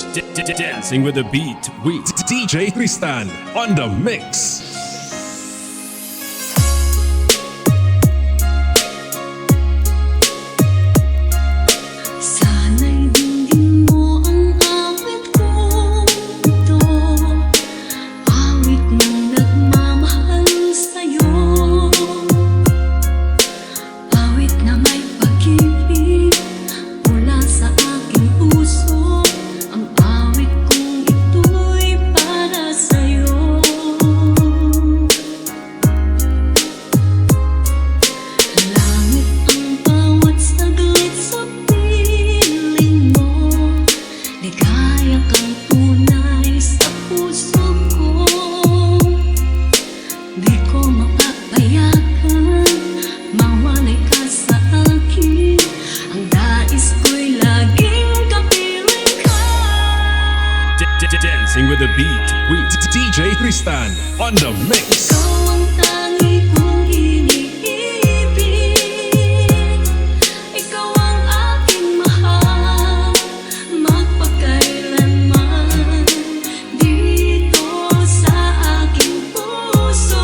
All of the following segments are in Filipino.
Dancing with the beat with DJ Tristan on the mix. Sana'y dinggin mo ang awit kong ito, awit ng nagmamahal sa'yo, awit na may pag-ibig mula sa aking puso. Ang awit kong ito'y para sa'yo. Langit ang bawat saglit sa piling mo, ligaya kang tunay sa puso ko. Di ko mapapayagan mawalay ka sa akin. Ang nais ko'y laging kapiling ka. Dancing with the beat with DJ Tristan on the mix. Ikaw ang tangi kong iniibig, ikaw ang aking mahal, magpakailanman dito sa aking puso.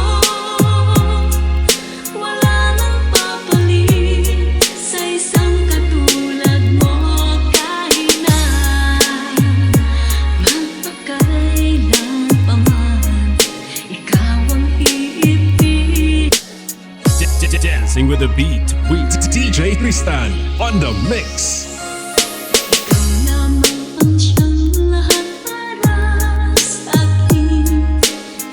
Wala nang papalit sa isang katulad mo kahit na magpakailan pa man, ikaw ang iibig. Dancing with the beat with DJ Tristan on the mix. Ikaw lamang ang siyang lahat para sa akin.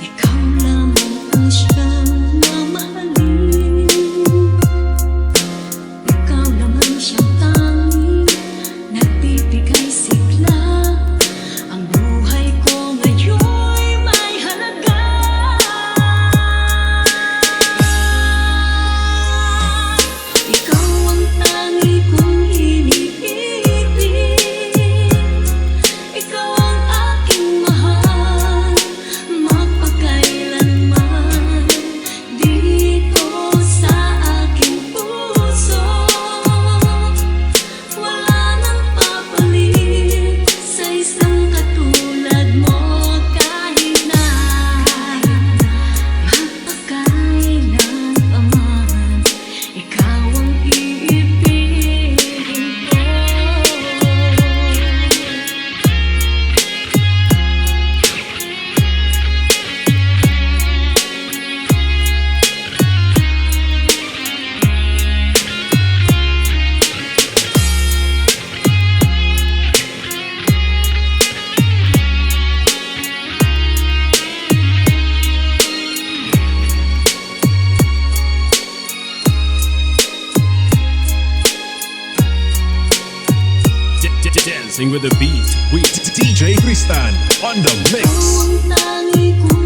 Ikaw lamang ang siyang mamahalin. Ikaw lamang siyang tanging nagbibigay sigla. Ang buhay ko ngayon'y may halaga. Ikaw ang tangi kong iniibig, ikaw ang aking mahal, magpakailanman dito sa aking puso. Wala nang papalit sa isang katulad mo kahit na magpakailan pa man, ikaw ang iibigin ko. Dancing with the beat with DJ Tristan on the mix. Ikaw ang tangi kong